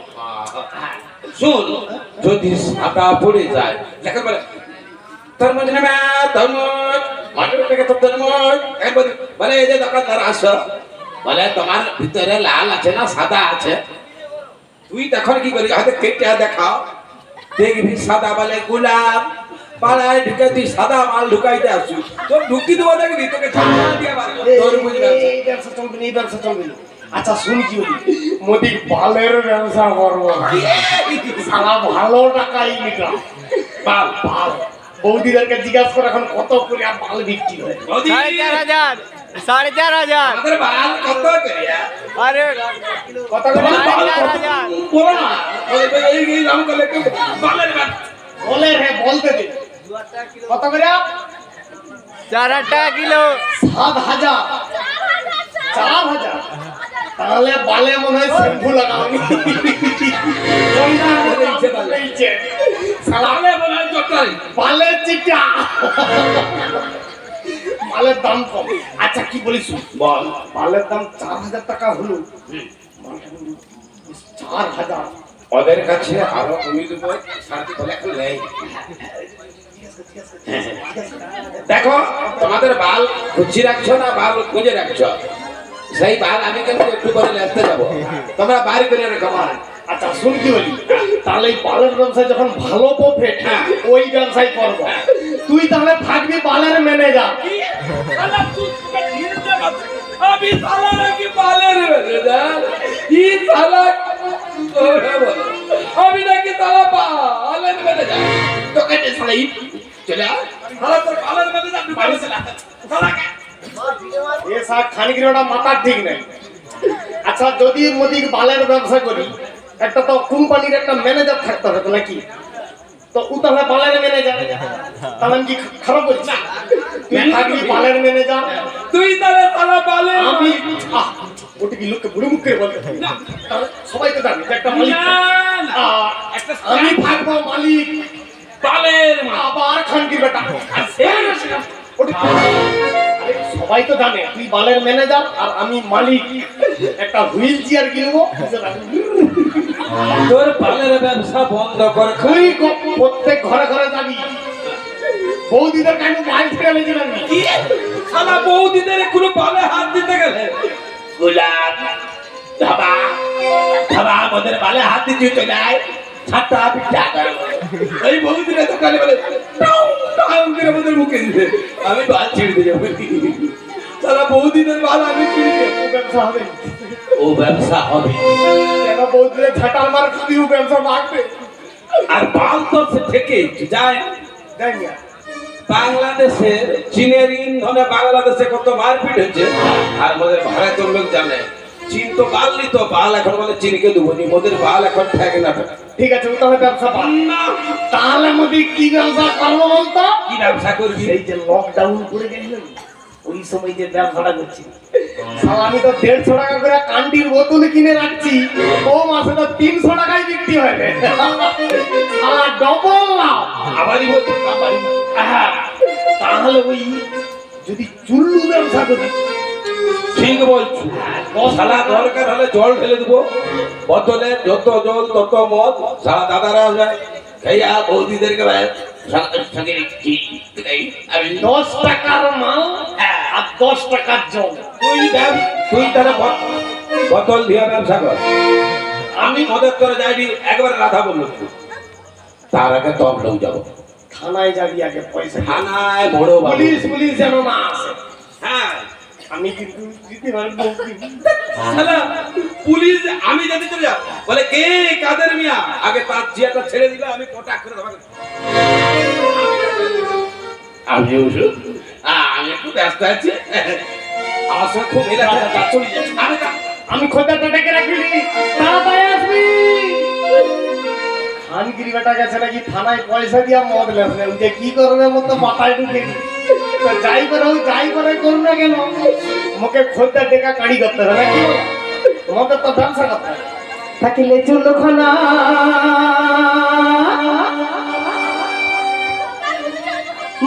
শোন যদি সাদা পড়ে যায় দেখো বলে তরমুজ নেবে তরমুজ মাঠের থেকে তো তরমুজ একবার বলে এই যে দোকানদার আসো বলে তোমার ভিতরে লাল আছে না সাদা আছে তুই তখন কি করি হয়তো কেটে দেখাও দেখবি সাদা বলে গোলাপ পাড়ায় ঢুকে তুই সাদা মাল ঢুকাইতে আসু তো ঢুকি দেবো দেখবি তোকে ঝামেলা দিয়ে মারবো তরমুজ ব্যবসা এই ব্যবসা চলবে না, এই ব্যবসা চলবে না। আচ্ছা শুনি কি বলি মোদি বালের ব্যবসা করবো সারা ভালো টাকা ইনকাম বাল বাল বৌদিদেরকে জিজ্ঞাসা করে এখন কত করে আর বাল বিক্রি হয় বৌদি, 4,500 আমাদের বাল কত করিয়া আরে কত করে বাল বাল কত? বলো না বলবে এই নাম করলে কেউ বালের ব্যবসা বলে রে বলতে দে কত করে 4 টাকা কিলো 7,000 4,000 তাহলে বালে মনে হয় শ্যাম্পু লাগাওনি সালামে বলে জটাই বালের চিটা বালের দাম কম আচ্ছা কি বলিস বল বালের দাম 4,000 টাকা হলো মালটা কিন্তু 4,000 ওদের কাছে আরো কমি দেবো শান্তি বলে এখন নেই দেখো তোমাদের বাল খুঁজি রাখছো না বাল খুঁজে রাখছো সেই বাল আমি কিন্তু একটু করে লেসতে যাবো তোমরা বাইরে করে রেখো বাল। আচ্ছা শুন কি বলি তাহলে এই বালের ব্যবসায় যখন ভালো প্রফিট ওই ব্যবসায় করবো তুই তাহলে থাকবি বালের ম্যানেজার আমি শালা নাকি বালের ম্যানেজার? কি শালা ওরে বলো, আমি নাকি শালা বালের ম্যানেজার? তোকে যে শালা চলে আয়, শালা তোর বালের ম্যানেজার তুই বাড়ি চলে আয়। শালাকে এ শাক খানিকিটা মাথার ঠিক নেই। আচ্ছা যদি মোদির বালের ব্যবসা করি, একটা তো কোম্পানির একটা ম্যানেজার থাকতে হবে তো নাকি? তো ও তাহলে বালের ম্যানেজার, তাহলে আমি কি খারাপ বলছি? তুই থাকবি বালের ম্যানেজার, তুই তাহলে শালা বালের আমি ওটা কি লোককে বুড়ো মুখ করে বলতে হবে? তাহলে সবাই তো জানে যে একটা মালিক না, না। আহ, আমি থাকবো মালিক, বালের আবার খানকির বেটা ওটা কি? আরে সবাই তো জানে তুই বালের ম্যানেজার আর আমি মালিক। একটা হুইল চেয়ার কিনবো, তোর বালের ব্যবসা বন্ধ কর। তুই প্রত্যেক ঘরে ঘরে যাবি, বৌদিদের কাছে মাইল ফেলে দিবেন। কি শালা বৌদিদের কোনো বালে হাত দিতে গেলে গোলাপ ধাবা ধাবা আমাদের বালে হাত দিতে চলে আয়, ছাতা পিঠা করে এই বৌদিরা দোকানে বলে টাউ টাউ করে আমাদের মুখে দিবে, আমি বাল ছেড়ে দিয়ে যাবো। শালা বৌদিদের বাল আমি ছিঁড়ে দেবো। ও ব্যবসা হবে, ও ব্যবসা হবে কেন বৌদিদের ঝাঁটার মার খাবি, ও ব্যবসা মারবে। আর বাল তো সে থেকে যায়। দেখ না, বাংলাদেশে চীনের ইন্ধনে বাংলাদেশে কত মারপিট হচ্ছে, আর মোদের ভারতের লোক জানে চীন তো বাল নিত, বাল এখন বলে চীনকে দেবো নি, মোদের বাল এখন থাকে না। ঠিক আছে ও তাহলে ব্যবসা পান না, তাহলে মোদি কি ব্যবসা করবো বলতো? কি ব্যবসা করবি? এই যে লকডাউন করে গেছিল ওই সময় যে ব্যবসাটা করছি, শালা আমি তো 150 টাকা করে কান্ডির বোতল কিনে রাখছি, ও মাসে তো 300 টাকায় বিক্রি হয় রে। শালা ডবল লাভ। আবারই বলছি আবারই। হ্যাঁ, তাহলে ওই যদি চুল্লু ব্যবসা করি, ঠিক বলছো, শালা দরকার হলে জল ঢেলে দেবো বোতলে, যত জল তত মদ, শালা দাদারা আসবে খাইয়া বৌদিদেরকে সঙ্গে আমি 10 টাকার মাল আর 10 টাকার জল। তুই তারা বোতল দিয়ে ব্যবসা কর, আমি মদের তোরে যাইনি, একবারে রাধা বললো তার আগে দম লোক যাবো থানায় যাবি আগে পয়সা দিয়ে। থানায় বড় বাবু। পুলিশ যেন না আসে। হ্যাঁ আমি কিন্তু দিতে পারবো। শালা পুলিশ আমি যদি চলে যাব বলে কে কাদের মিয়া, আগে তার জিয়াটা ছেড়ে দিলে আমি কটাক করে দেবো। আমি ওষুধ আমি একটু ব্যস্ত আছি, আমার সঙ্গে খুব মেলা চলে যাচ্ছে। আমি খোঁজাটা ডেকে রাখবি, তাড়াতাড়ি আসবি। খানগিরি বেটা গেছে নাকি থানায় পয়সা দিয়া মদ লেছে, যে কি করবে মতো মাথায় ঢুকে নি। তো যাই করে করুন না কেন, মুখে খোঁজটা ডেকা কাড়ি করতে হবে নাকি? তোমাদের তো ব্যবসা করতে হবে। থাকিলে চুলখানা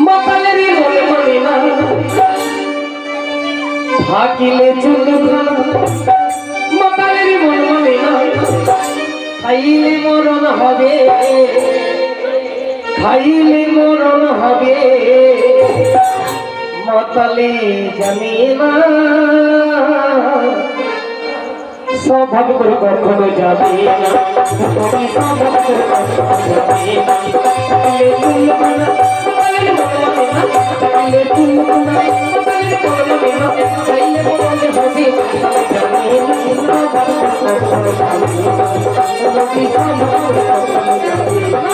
মাতালের মনে মনে না, থাকিলে চুলখানা মাতালের মনে মনে না, খাইলে মরণ হবে, খাইলে মরণ হবে, মাতালে জানি না স্বভাব করে কখনো যাবে না, তুমি স্বভাব করে কখনো যাবে না। তাহলে চুলখানা তাহলে মরবে না, তাহলে চুলখানা তাহলে মরবে না, তাহলে মরবে হবে, জানে না স্বভাব করে কখনো যাবে না, তুমি স্বভাব করে কখনো যাবে না।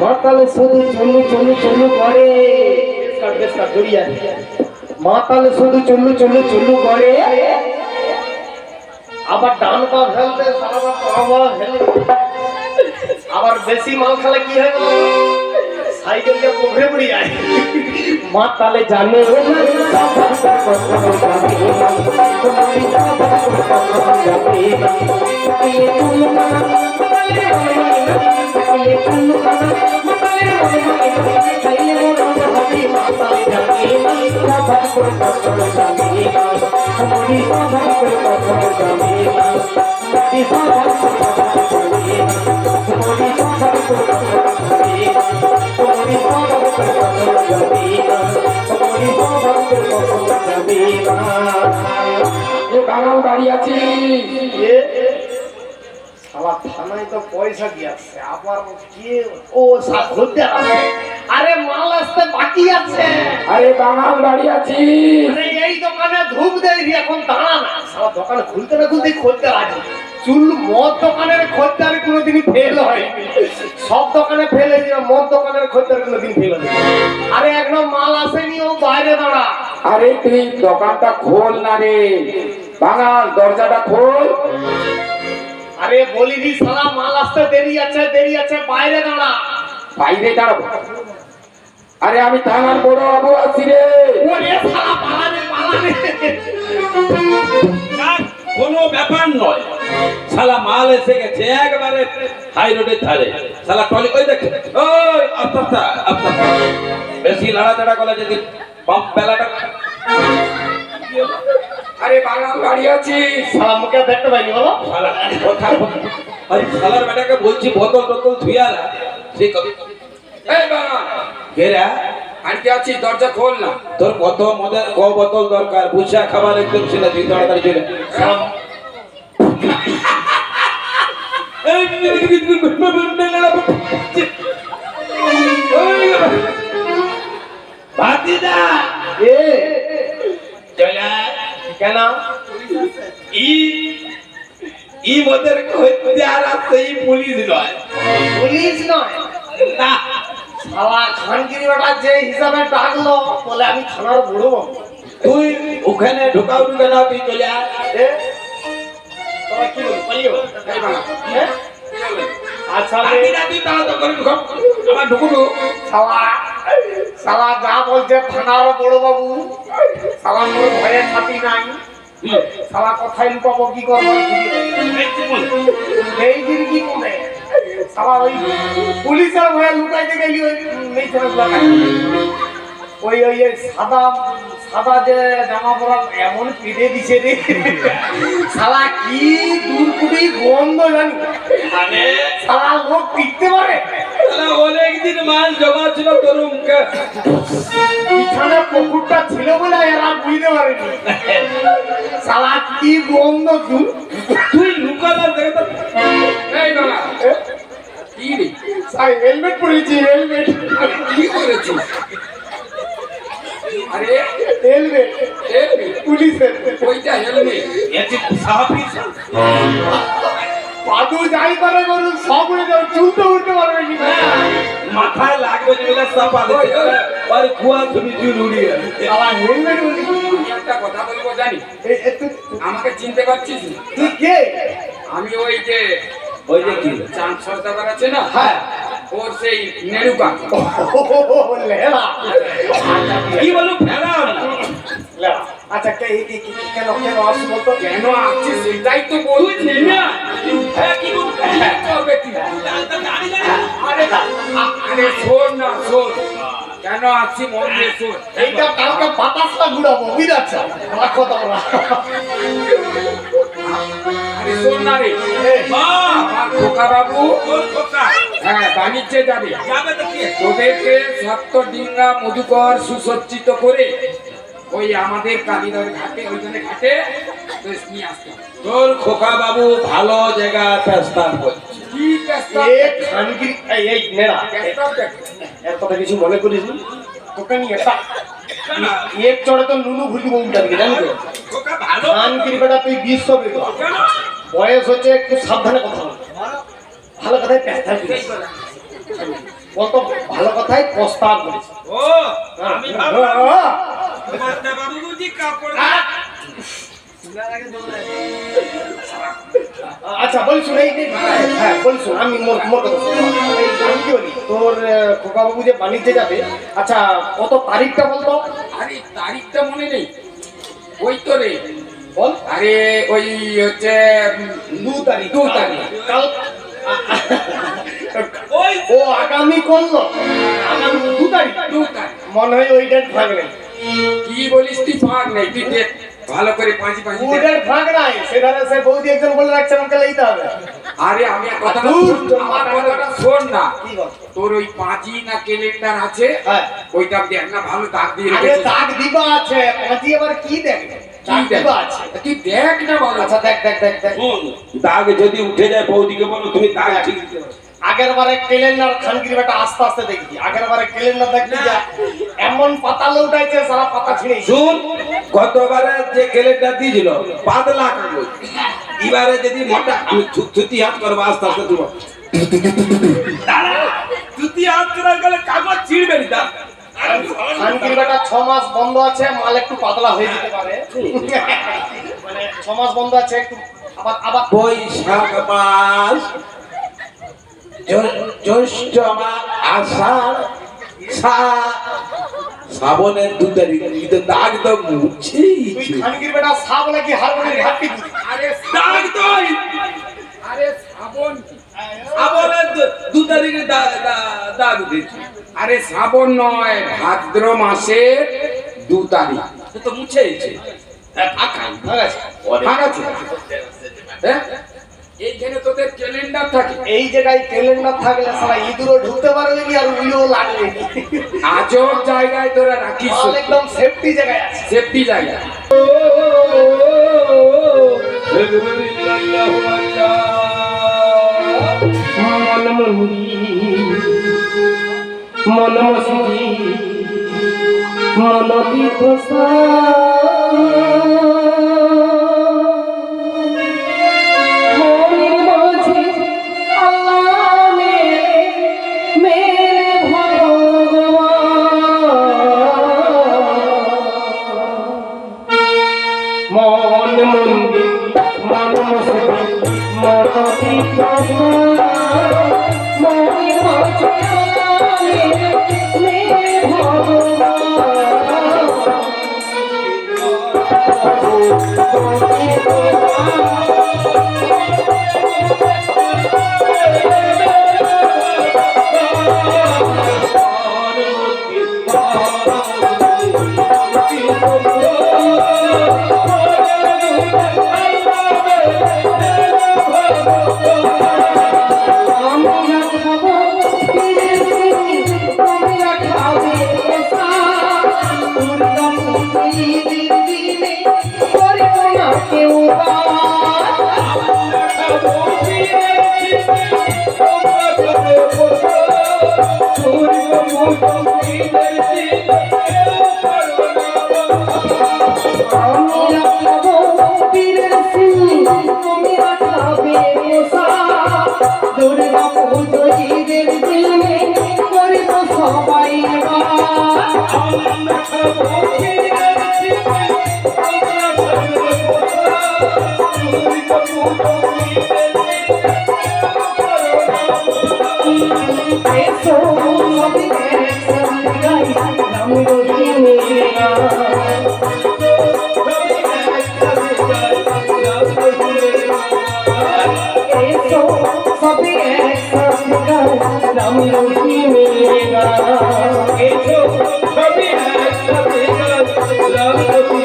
মাতাল শুধু চলু চলু চলু করে, মাতাল শুধু চলু চলু চলু করে, আবার ডান পা ফেলতে সারা পা ফেলে, আবার বেশি মাল খেলে কি হয় বলো? সাইকেল দিয়ে পড়ে পড়ে যায়, মাতালে জানে বাঙাল দাঁড়িয়ে আছি। আমার থানায় তো পয়সা কি আছে আবার কে ও ঘুরতে আছে আরে মাল আসতে বাকি আছে আরে বাঙাল দাঁড়িয়ে আছি। আরে এই দোকানে ধূপ দেয় এখন দাঁড়া না সারা দোকানে খুলতে না খুলতেই খোঁজতে আছে চুল মদ দোকানের খোঁজদার কোনোদিনই ফেল হয় সব দোকানে ফেল হয়েছে মদ দোকানের খোঁজদার কোনোদিন ফেল হয় আরে একদম মাল আসেনি ও বাইরে দাঁড়া আরে তুই দোকানটা খোল না রে বাঙাল, দরজাটা খোল। আরে বলিনি সালা মাল আসতে দেরি আছে বাইরে দাঁড়া বাইরে দাঁড়াবো? আরে আমি থানার বড় বাবু আছি রে। ওরে সালা পালানে কোনো ব্যাপার নয়, শালা মাল এসে গেছে একবারে হাই রোডের ধারে। শালা টলি ওই দেখ, ওই আস্তে আস্তে বেশি লাড়াচাড়া করে যদি পাম্প বেলাটা। আরে বাঙাল দাঁড়িয়ে আছি। সালা মুখে দেখতে পাইনি বলো শালা কথা আরে শালার বেটাকে বলছি বোতল টোতল ধুইয়া না, সে কবি এই বাঙাল ঘেরা আনতে আছি, দরজা খোল না। তোর কত মদের ক বোতল দরকার, বুঝা খাবার একদম ছিল তুই তাড়াতাড়ি চলে। ভাতিজা এ চলে কেন ই মদের হইতে আর সেই পুলিশ নয়, পুলিশ নয় না শালা খানগিরি বেটা যে হিসাবে ডাকলো বলে আমি থানার বড় বাবু। তুই ওখানে ঢোকাও না, তুই চলে আয়। এ, তোরা কি বল পালিও এই বাঙাল এ? আচ্ছা রে, ভাতিজা তুই তাড়াতাড়ি করে ঢুকাও, আমার ঢুকুটু। শালা শালা যা বলছে থানার বড় বাবু শালা মোর ভয়ে ছাতি নাই শালা কথাই লুকাবো কি করবো এই দিন কি করে শালা ওই পুলিশের ভয়ে লুকাইতে গেলি ওই নেই ছেলে ওই ওই ওই সাদা সাদা যে জামা পরা এমন পিড়ে দিছে রে শালা কি দুর্কুটি গন্ধ জানি আরে শালা লোক পিটতে পারে শালা অনেকদিন মাল জমা ছিল তোর মুখে। পিছনে পুকুরটা ছিল বলে এরা বুঝতে পারেনি শালা কি গন্ধ তুই লুকানোর দেখে তো এই বাঙাল কি রে হেলমেট পরেছি হেলমেট কি করেছিস? আরে হেলমেট হেলমেট, পুলিশের ওইটা হেলমেট। এতে সাহাবি পাদু যাই করে করুন সব উড়ে যাবে চুলতে উঠতে পারবে কি না মাথায় লাগবে যেগুলো চাপা দিতে আর কুয়া তুমি চুল উড়িয়ে শালা হেলমেট বলি আমি একটা কথা বলবো জানি, আমাকে চিনতে পারছিস? তুই কে আমি ওই যে ওই যে কি চাঁদ সর্দার আছে না, হ্যাঁ ওর সেই নেড়ুকা। লেলা কি বলো ফেরা লেলা আচ্ছা কে কেন কেন আসি বলতো কেন আসছিস সেটাই তো বলছি না। হ্যাঁ কি বল করবে কি? আরে আরে শোন না শোন, কেন আসছি মন দিয়ে শোন। এইটা কালকে বাতাসটা ঘুরাবো বুঝাচ্ছ রাখো তোমরা আরে শোন না রে, আমার খোকা বাবু হ্যাঁ বাণিজ্যে যাবে, যাবে তো কি তোদেরকে সত্য ডিঙ্গা মধুকর সুসজ্জিত করে ওই আমাদের কালীদের ঘাটে ওইখানে ঘাটে তো নিয়ে আসতে হবে। তোর খোকা বাবু ভালো জায়গা প্রস্তাব করছে। কি চেষ্টা এ খানগিরি এই নেড়া এত কিছু মনে করিস তোকে নিয়ে একটা এক চড়ে তো নুনু ঘুরি বউটা দিকে জানি তো খোকা ভালো খানগিরি বেটা তুই বিশ্ব বেটা কেন? বয়স হচ্ছে একটু সাবধানে কথা বল ভালো কথাই পেস্তাল করিস বলতো ভালো কথাই প্রস্তাব করিস ও আমি ভালো তোমার বাবু বুঝি কাপড় আচ্ছা বলি শুনে হ্যাঁ বলি শুন আমি মোর কথা শুন। এই আমি কি বলি তোর খোকাবাবু যে বাণিজ্যে যাবে, আচ্ছা কত তারিখটা বলতো? আরে তারিখটা মনে নেই, ওই তো রে, বল। আরে ওই হচ্ছে 2 তারিখ। 2 তারিখ। কাল ওই ও আগামী করলো, আগামী 2 তারিখ। 2 তারিখ। মনে হয় ওই ডেট ফাঁক নেই। কি বলিস তুই? ফাঁক নেই, তুই দেখ ভালো করে পাঁচি পাঁচি ওই দেখ। ডেট ফাঁক নাই, সেধারে সে বৌদি একজন বলে রাখছে আমাকে লইতে হবে। আরে আমি কথাটা দূর, শোন, আমার কথাটা শোন না। কি বল? তোর ওই পাঁচি না ক্যালেন্ডার আছে, হ্যাঁ। ওইটা দেখ না, ভালো দাগ দিয়ে আরে রেখেছিস। দাগ দিবা আছে, পাঁচি আবার কি দেখবে? কি দাগ দেখ? দিবা আছে। তুই দেখ না ভালো। আচ্ছা দেখ দেখ দেখ দেখ। শোন, দাগ যদি উঠে যায় বৌদিকে বলো তুমি দাগ ঠিক দিতে পারো। আগের বারে ক্যালেন্ডার খানকির বেটা আস্তে আস্তে দেখি, আগের বারে ক্যালেন্ডার দেখতে যা এমন পাতা লউটাইছে, সারা পাতা ছিঁড়েছে। শুন, গতবারে যে ক্যালেন্ডার দিয়েছিল পাতলা কাগজ, এবারে যদি মোটা, আমি ছুটি হাত করবো আস্তে আস্তে তুমি দাঁড়া, ছুটি হাত করার গেলে কাগজ ছিঁড়বে না। খানকির বেটা 6 মাস বন্ধ আছে, মাল একটু পাতলা হয়ে যেতে পারে। মানে 6 মাস বন্ধ আছে, একটু আবার আবার বৈশাখ মাস, জ্যৈষ্ঠ মাস, আষাঢ়, শ্রাবণের 2 তারিখ, কিন্তু দাগ তো মুছেই তুই খানকির বেটা সাব নাকি হারমোনিয়াম ঘাটতি? আরে দাগ তো আরে শ্রাবণ কি? শ্রাবণের 2 তারিখে দাগ উঠেছে। আরে শ্রাবণ নয়, ভাদ্র মাসের 2 তারিখ। সে তো মুছেইছে। ফাঁকাই ঠিক আছে? ফাঁকা আছে। হ্যাঁ, এইখানে তোদের ক্যালেন্ডার থাকে। এই জায়গায় ক্যালেন্ডার থাকলে সারা ইঁদুরও ঢুকতে পারবে না আর উইও লাগবে না। আজব জায়গায় তোরা রাখিস, মাল একদম সেফটি জায়গায় আছে। সেফটি জায়গা। মন মন্দির মন মসজিদ মন বিধসা মনের মাঝে আল্লাহ মেরে ভগবান মন মন্দির মন মসজিদ মন বিধসা মনের মাঝে আল্লাহ মেরে ভগবান দুর্গা পুজো ঈদের দিনে করব সবাই এসো সবাই একসাথে গাই নাম রতি মেরা এসো সবাই একসাথে গাই নাম রতি মেরা এসো সবাই একসাথে গাই নাম রতি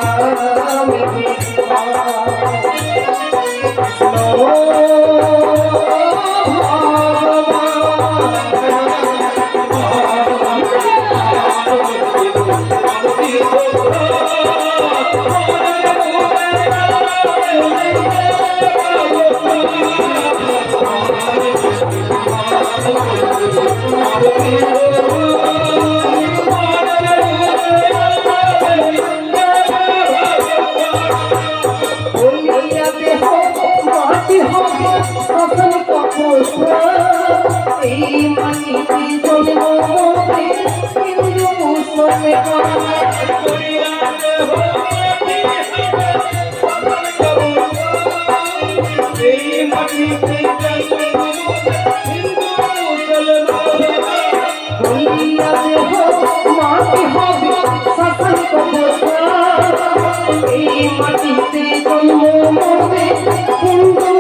মেরা এই মাটিতে জন্ম মাটিতে জন্ম মনে হিন্দু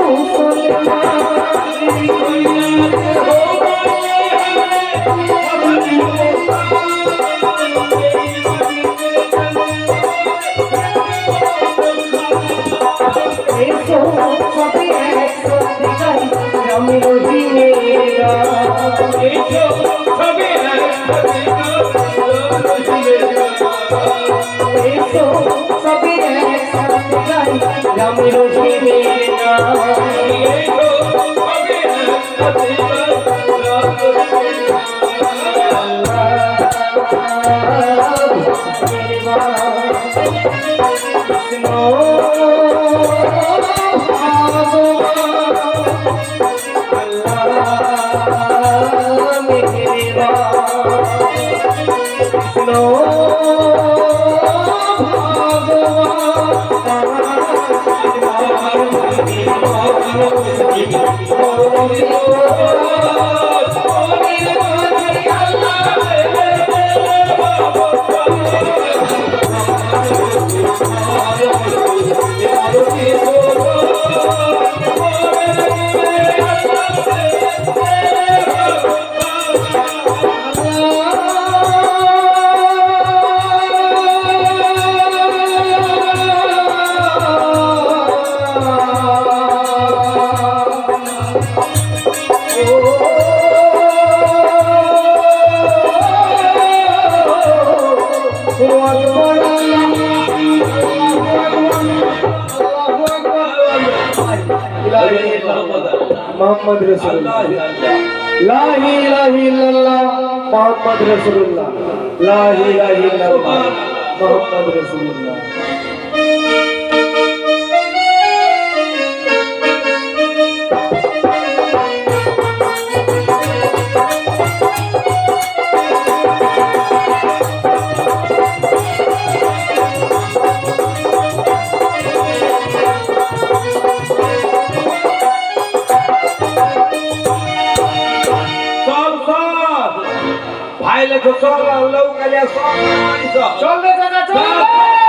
মোহাম্মদ রাসূলুল্লাহ লা ইলাহা ইল্লাল্লাহ মোহাম্মদ রাসূলুল্লাহ লা ইলাহা ইল্লাল্লাহ মোহাম্মদ রাসূলুল্লাহ ভাইলে তো চল লৌকালিয়া সব চল রে দাদা চল